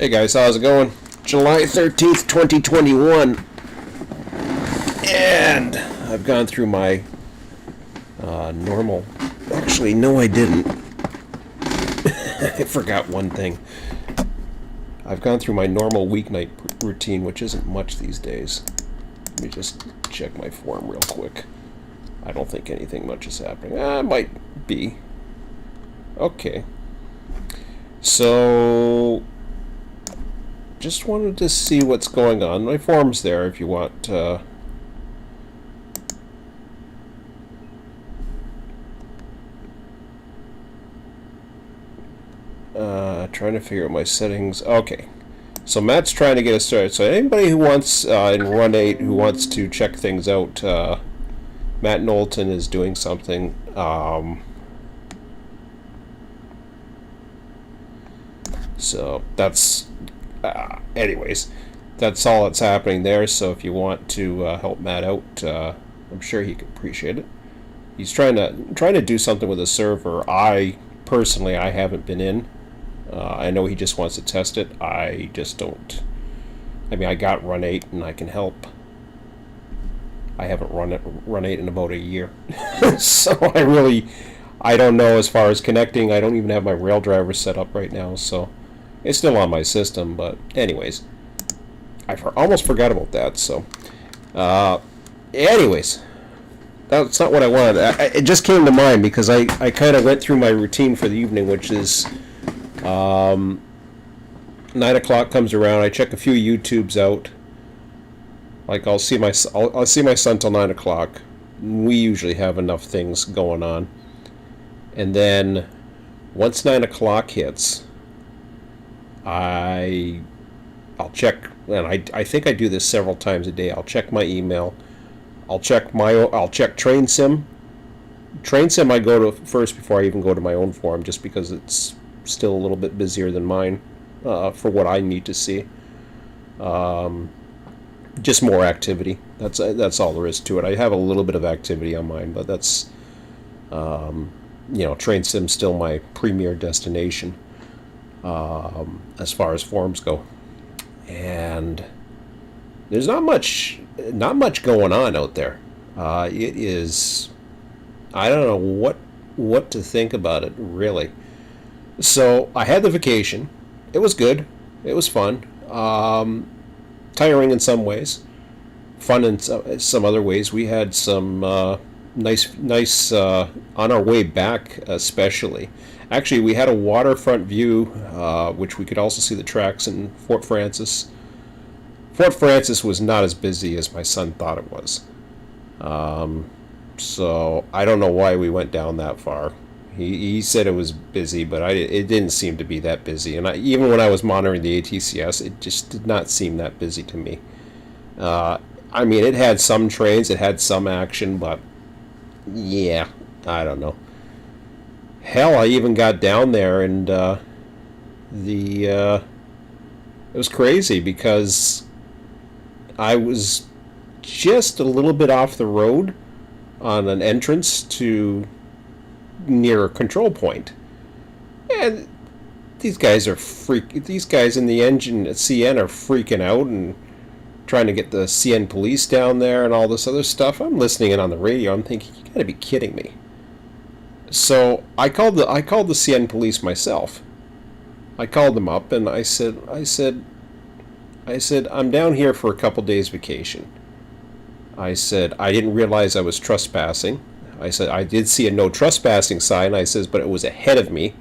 Hey guys, how's it going? July 13th, 2021. And I've gone through my normal... Actually, no I didn't. I forgot one thing. I've gone through my normal weeknight routine, which isn't much these days. Let me just check my form real quick. I don't think anything much is happening. It might be. Okay. So... just wanted to see what's going on. My form's there if you want. Trying to figure out my settings. Okay. So Matt's trying to get us started. So anybody who wants, in Run 8, who wants to check things out, Matt Knowlton is doing something. So that's... anyways, that's all that's happening there. So if you want to help Matt out, I'm sure he could appreciate it. He's trying to do something with a server. I haven't been in. I know he just wants to test it. I just don't. I mean, I got Run 8 and I can help. I haven't run 8 in about a year. So I don't know as far as connecting. I don't even have my rail driver set up right now, so it's still on my system. But anyways, I almost forgot about that. So anyways, that's not what I wanted. It just came to mind because I kind of went through my routine for the evening, which is 9 o'clock comes around. I check a few YouTubes out. Like I'll see my son till 9 o'clock. We usually have enough things going on, and then once 9 o'clock hits, I'll check, and I think I do this several times a day. I'll check my email. I'll check Train Sim. Train Sim I go to first before I even go to my own forum, just because it's still a little bit busier than mine for what I need to see. Just more activity. That's all there is to it. I have a little bit of activity on mine, but that's Train Sim's still my premier destination as far as forums go. And there's not much going on out there. It is, I don't know what to think about it, really. So I had the vacation. It was good. It was fun. Tiring in some ways, fun in some other ways. We had some nice on our way back, especially. Actually, we had a waterfront view, which we could also see the tracks in Fort Francis. Fort Francis was not as busy as my son thought it was. So I don't know why we went down that far. He said it was busy, but it didn't seem to be that busy. And even when I was monitoring the ATCS, it just did not seem that busy to me. I mean, it had some trains, it had some action, but yeah, I don't know. Hell, I even got down there, and it was crazy because I was just a little bit off the road on an entrance to near a control point, and these guys in the engine at CN are freaking out and trying to get the CN police down there and all this other stuff. I'm listening in on the radio. I'm thinking, you gotta be kidding me. So I called the CN police myself. I called them up and I said I'm down here for a couple days vacation. I said I didn't realize I was trespassing. I said, I did see a no trespassing sign. I says, but it was ahead of me,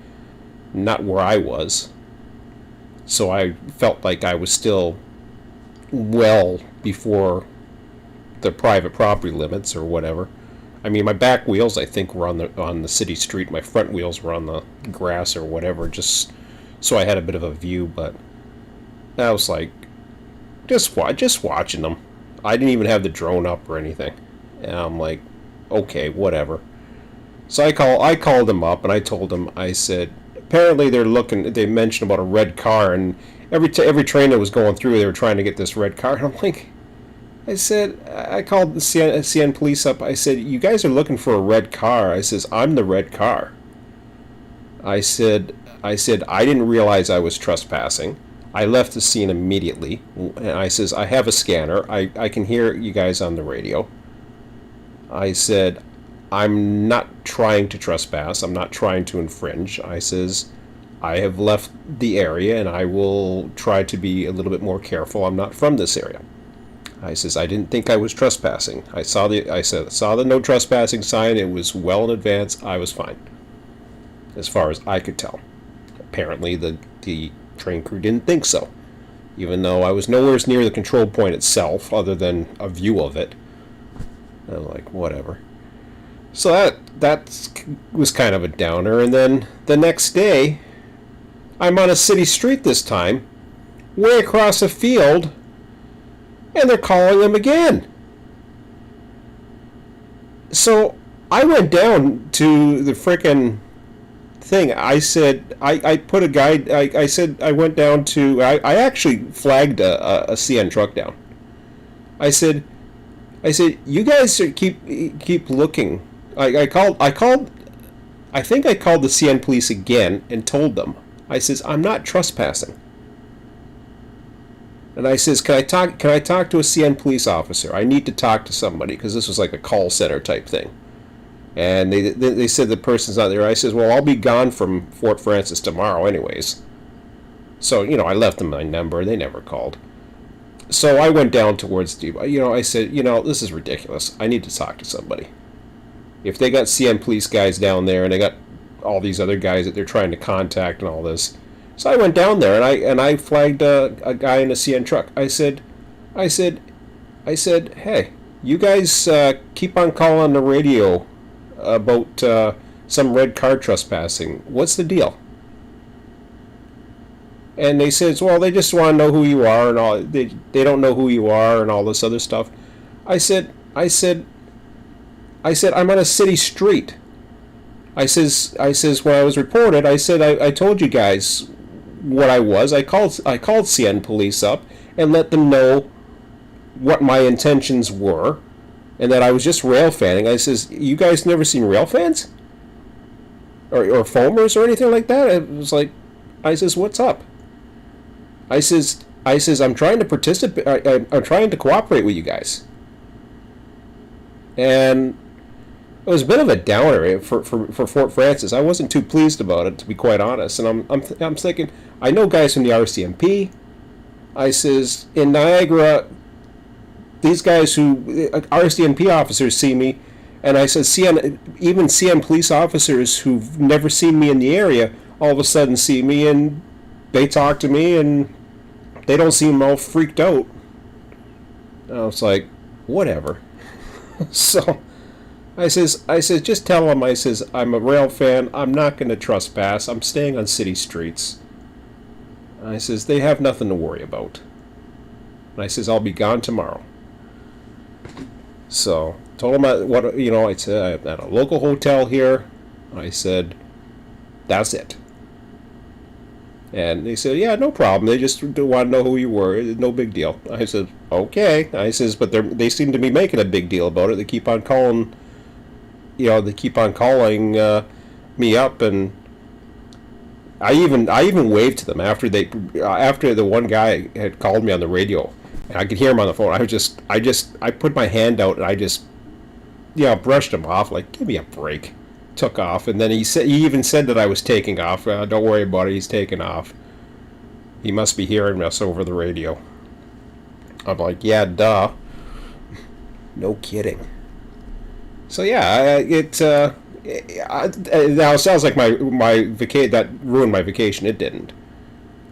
not where I was. So I felt like I was still well before the private property limits or whatever. I mean, my back wheels, I think, were on the city street. My front wheels were on the grass or whatever, just so I had a bit of a view. But I was like, just watching them. I didn't even have the drone up or anything. And I'm like, okay, whatever. So I called them up and I told them, I said, apparently they mentioned about a red car, and every train that was going through, they were trying to get this red car. And I'm like, I called the CN police up. I said, you guys are looking for a red car. I says, I'm the red car. I said, I didn't realize I was trespassing. I left the scene immediately, and I says, I have a scanner. I can hear you guys on the radio. I said, I'm not trying to trespass. I'm not trying to infringe. I says, I have left the area, and I will try to be a little bit more careful. I'm not from this area. I says, I didn't think I was trespassing. I saw the no trespassing sign. It was well in advance. I was fine, as far as I could tell. Apparently, the train crew didn't think so, even though I was nowhere near the control point itself, other than a view of it. I'm like, whatever. So that was kind of a downer. And then the next day, I'm on a city street this time, way across a field, and they're calling them again. So I went down to the frickin' thing. I said, I put a guide, I said, I went down to, I actually flagged a CN truck down. I said, you guys keep looking. I called, I think I called the CN police again and told them. I says, I'm not trespassing. And I says, can I talk to a CN police officer? I need to talk to somebody, because this was like a call center type thing. And they said the person's not there. I says, well, I'll be gone from Fort Francis tomorrow anyways. So, I left them my number. They never called. So I went down towards the, I said, this is ridiculous. I need to talk to somebody. If they got CN police guys down there, and they got all these other guys that they're trying to contact and all this. So I went down there, and I flagged a guy in a CN truck. I said, hey, you guys keep on calling the radio about some red car trespassing. What's the deal? And they said, well, they just want to know who you are, and all. They don't know who you are, and all this other stuff. I said, I'm on a city street. I says, when I was reported, I said, I told you guys what I was. I called CN police up and let them know what my intentions were, and that I was just rail fanning. I says, you guys never seen rail fans? Or foamers or anything like that? It was like, I says, what's up? I says, I'm trying to participate. I'm trying to cooperate with you guys. And it was a bit of a downer for Fort Francis. I wasn't too pleased about it, to be quite honest. And I'm thinking, I know guys from the RCMP. I says, in Niagara, these guys who RCMP officers see me, and I said, even CN police officers who've never seen me in the area all of a sudden see me, and they talk to me, and they don't seem all freaked out. And I was like, whatever. So I says, just tell them, I says, I'm a rail fan. I'm not going to trespass. I'm staying on city streets. I says, they have nothing to worry about. And I says, I'll be gone tomorrow. So told them I said, I'm at a local hotel here. I said, that's it. And they said, yeah, no problem. They just want to know who you were. No big deal. I said, okay. I says, but they seem to be making a big deal about it. They keep on calling, me up, and I even waved to them after the one guy had called me on the radio, and I could hear him on the phone. I put my hand out, and I just, brushed him off, like, give me a break. Took off, and then he even said that I was taking off. Don't worry about it, he's taking off. He must be hearing us over the radio. I'm like, yeah, duh. No kidding. So yeah, now it sounds like my that ruined my vacation. It didn't.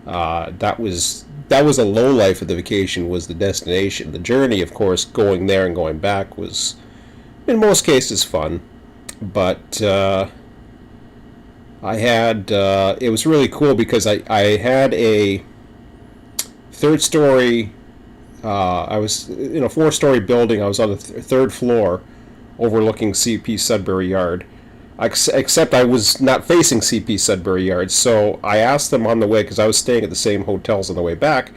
That was a low life of the vacation, was the destination. The journey, of course, going there and going back was, in most cases, fun. But I had it was really cool because I had a third story. I was in a 4-story building. I was on the third floor, overlooking CP Sudbury Yard. Except I was not facing CP Sudbury Yard, so I asked them on the way, because I was staying at the same hotels on the way back.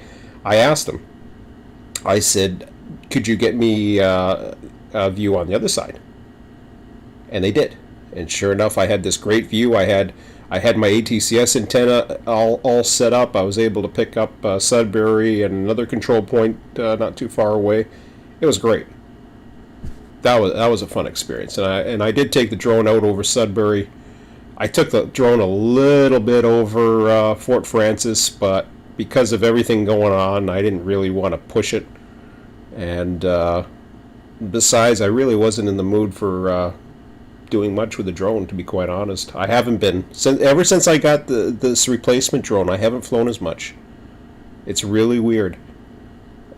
I asked them. I said, "Could you get me a view on the other side?" And they did. And sure enough, I had this great view. I had I had my ATCS antenna all set up. I was able to pick up Sudbury and another control point not too far away. It was great. That was a fun experience, and I did take the drone out over Sudbury. I took the drone a little bit over Fort Francis, but because of everything going on, I didn't really want to push it. And besides, I really wasn't in the mood for doing much with the drone, to be quite honest. I haven't been ever since I got this replacement drone. I haven't flown as much. It's really weird,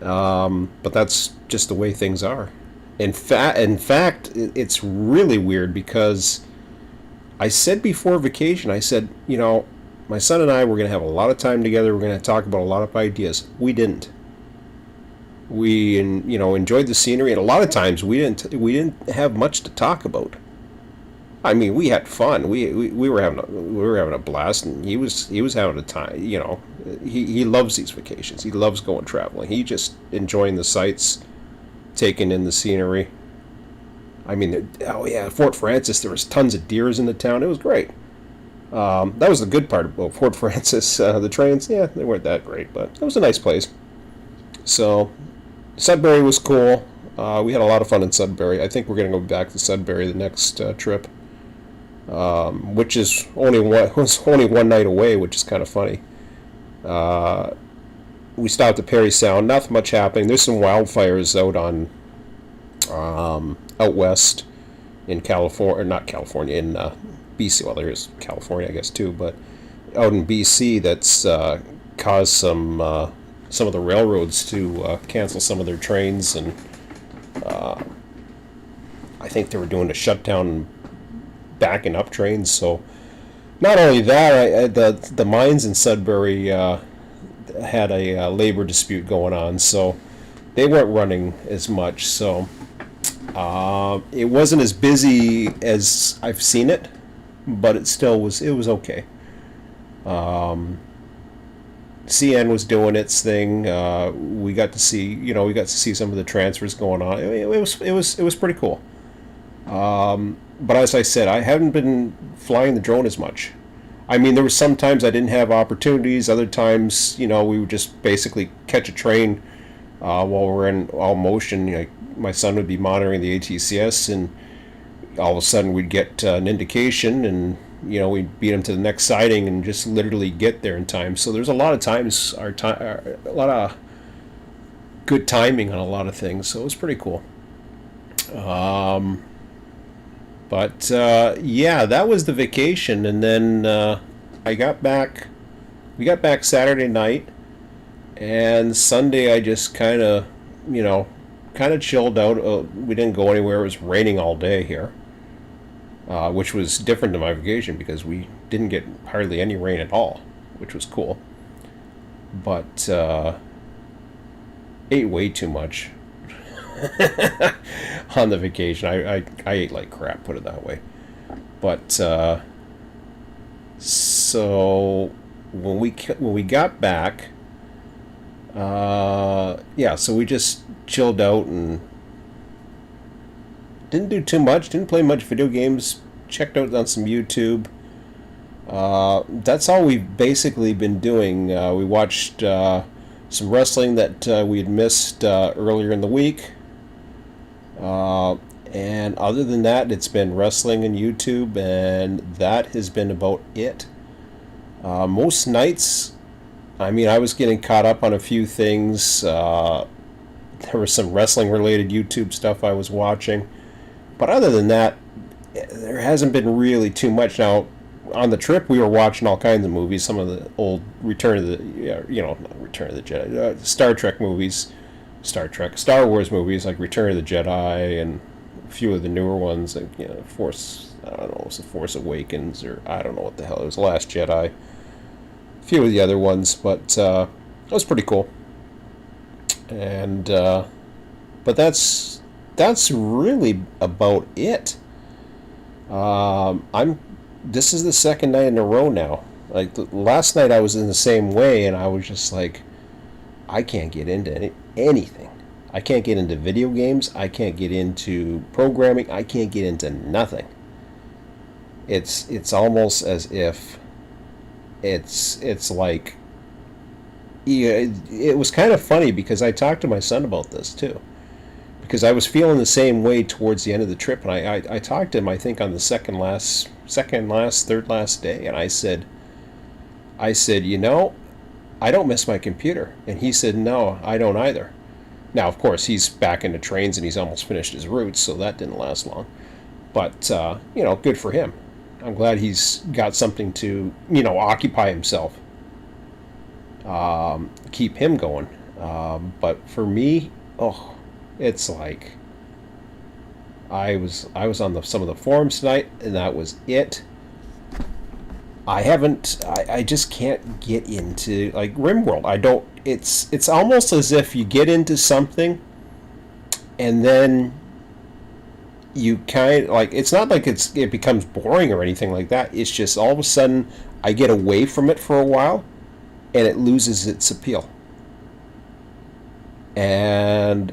but that's just the way things are. In fact, it's really weird because I said before vacation, I said, my son and I were going to have a lot of time together. We're going to talk about a lot of ideas. We didn't. We enjoyed the scenery, and a lot of times we didn't have much to talk about. I mean, we had fun. We were having a blast, and he was having a time. He loves these vacations. He loves going traveling. He just enjoying the sights, taking in the scenery. I mean, oh yeah, Fort Francis. There was tons of deers in the town. It was great. That was the good part about Fort Francis. The trains, yeah, they weren't that great, but it was a nice place. So, Sudbury was cool. We had a lot of fun in Sudbury. I think we're going to go back to Sudbury the next trip, which is only one night away, which is kind of funny. We stopped at Perry Sound. Not much happening. There's some wildfires out west in California, or not California, in BC. Well, there is California, I guess, too, but out in BC, that's caused some of the railroads to cancel some of their trains, and I think they were doing a shutdown, backing up trains. So not only that, the mines in Sudbury had a labor dispute going on, so they weren't running as much. So it wasn't as busy as I've seen it, but it was okay. CN was doing its thing. We got to see some of the transfers going on. It was pretty cool. But as I said, I haven't been flying the drone as much. I mean, there were some times I didn't have opportunities. Other times, we would just basically catch a train while we're in all motion. My son would be monitoring the ATCS, and all of a sudden we'd get an indication, and we'd beat him to the next siding and just literally get there in time. So there's a lot of times a lot of good timing on a lot of things. So it was pretty cool. But yeah, that was the vacation, and then we got back Saturday night, and Sunday I just kind of chilled out. We didn't go anywhere. It was raining all day here. Which was different than my vacation because we didn't get hardly any rain at all, which was cool. But ate way too much on the vacation. I ate like crap, put it that way. But so when we got back, so we just chilled out and didn't do too much, didn't play much video games, checked out on some YouTube. That's all we've basically been doing. We watched some wrestling that we had missed earlier in the week. And other than that, it's been wrestling and YouTube, and that has been about it. Most nights, I mean, I was getting caught up on a few things. There was some wrestling-related YouTube stuff I was watching. But other than that, there hasn't been really too much. Now, on the trip, we were watching all kinds of movies. Some of the old Return of the Jedi, Star Trek movies, Star Wars movies like Return of the Jedi, and a few of the newer ones like Force. I don't know, it was the Force Awakens, or I don't know what the hell it was, Last Jedi. A few of the other ones, but it was pretty cool. And but that's really about it. This is the second night in a row now. Like last night I was in the same way, and I was just like, I can't get into anything. I can't get into video games. I can't get into programming. I can't get into nothing. It's almost as if it's like, yeah, it was kind of funny because I talked to my son about this too, because I was feeling the same way towards the end of the trip, and I talked to him, I think, on the third last day, and I said, I don't miss my computer, and he said, no, I don't either. Now, of course, he's back into trains and he's almost finished his routes, so that didn't last long. But good for him. I'm glad he's got something to occupy himself, keep him going. But for me, oh, it's like I was on some of the forums tonight, and that was it. I just can't get into like RimWorld. I don't. It's almost as if you get into something, and then you kind of like, it's not like it becomes boring or anything like that. It's just all of a sudden I get away from it for a while, and it loses its appeal. And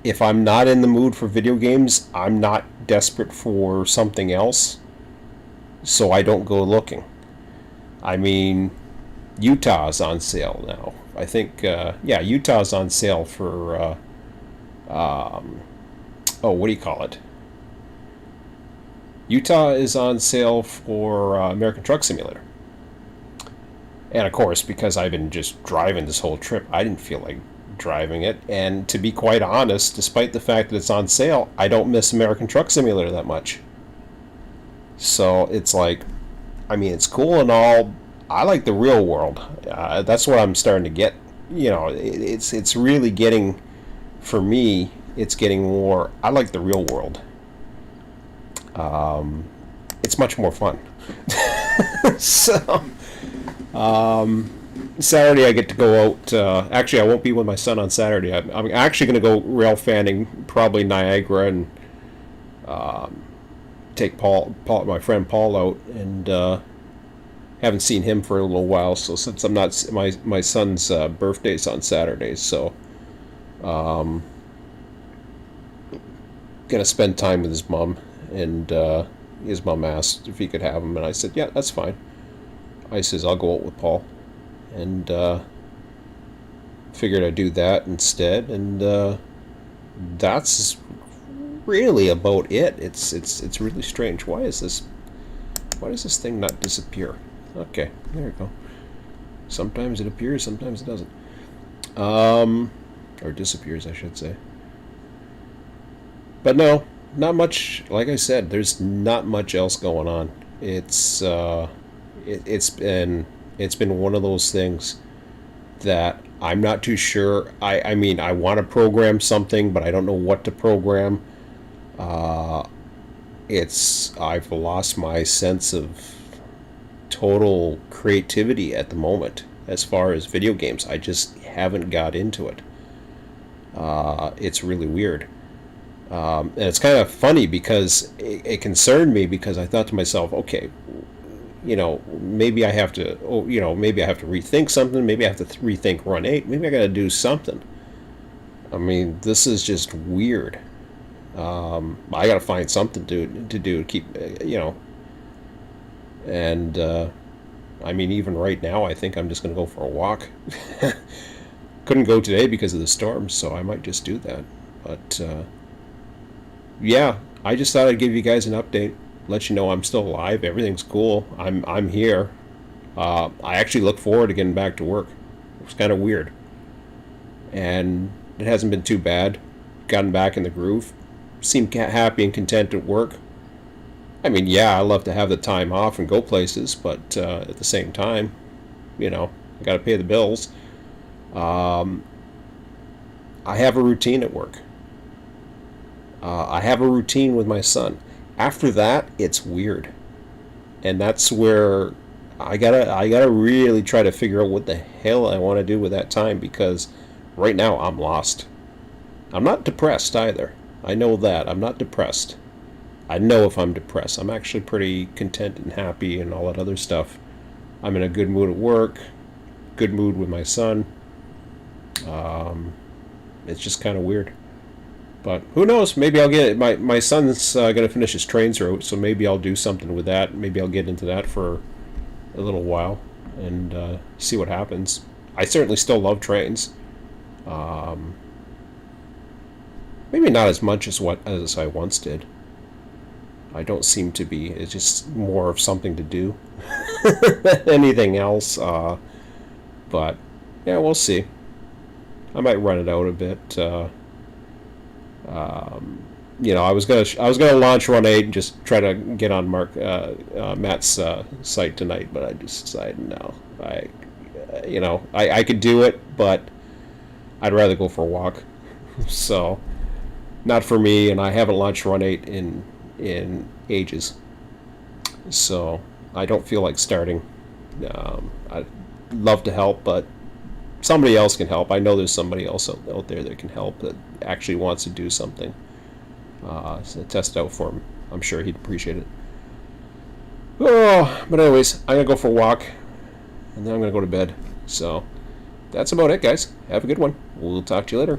if I'm not in the mood for video games, I'm not desperate for something else, so I don't go looking. I mean, Utah's on sale now. I think, Utah's on sale for, what do you call it? Utah is on sale for American Truck Simulator. And of course, because I've been just driving this whole trip, I didn't feel like driving it. And to be quite honest, despite the fact that it's on sale, I don't miss American Truck Simulator that much. So it's like, I mean, it's cool and all. I like the real world. That's what I'm starting to get. It's really getting, for me, it's getting more. I like the real world. It's much more fun. So, Saturday I get to go out. Actually, I won't be with my son on Saturday. I'm actually going to go rail fanning, probably Niagara, and take my friend Paul out, and haven't seen him for a little while. So since I'm not, my son's birthday's on Saturday, so gonna spend time with his mom, and his mom asked if he could have him, and I said, yeah, that's fine. I says I'll go out with Paul, and figured I'd do that instead, and that's really about it. It's really strange. Why does this thing not disappear? Okay, there we go. Sometimes it appears, sometimes it doesn't. Or disappears, I should say. But no, not much. Like I said, there's not much else going on. It's been one of those things that I'm not too sure. I mean, I want to program something, but I don't know what to program. I've lost my sense of total creativity at the moment as far as video games. I just haven't got into it. It's really weird. And it's kind of funny because it concerned me, because I thought to myself, okay, maybe I have to, maybe I have to rethink something. Maybe I have to rethink Run 8. Maybe I got to do something. I mean, this is just weird. I got to find something to do to keep, and I mean, even right now, I think I'm just going to go for a walk. Couldn't go today because of the storm, so I might just do that. But yeah, I just thought I'd give you guys an update, let you know I'm still alive. Everything's cool. I'm here. I actually look forward to getting back to work. It was kind of weird, and it hasn't been too bad. Gotten back in the groove. Seem happy and content at work. I mean, yeah, I love to have the time off and go places, but at the same time, I got to pay the bills. I have a routine at work. I have a routine with my son. After that, it's weird, and that's where I gotta really try to figure out what the hell I want to do with that time, because right now I'm lost. I'm not depressed either. I know that. I'm not depressed. I know if I'm depressed. I'm actually pretty content and happy and all that other stuff. I'm in a good mood at work, good mood with my son. It's just kind of weird. But who knows? Maybe I'll get it. My son's going to finish his trains route, so maybe I'll do something with that. Maybe I'll get into that for a little while. and see what happens. I certainly still love trains. Maybe not as much as I once did. I don't seem to be. It's just more of something to do than anything else. But yeah, we'll see. I might run it out a bit. I was gonna launch Run 8 and just try to get on Matt's site tonight, but I just decided no. I could do it, but I'd rather go for a walk. So not for me, and I haven't launched Run 8 in ages. So I don't feel like starting. I'd love to help, but somebody else can help. I know there's somebody else out there that can help, that actually wants to do something. So test it out for him. I'm sure he'd appreciate it. Oh, but anyways, I'm gonna go for a walk, and then I'm gonna go to bed. So that's about it, guys. Have a good one. We'll talk to you later.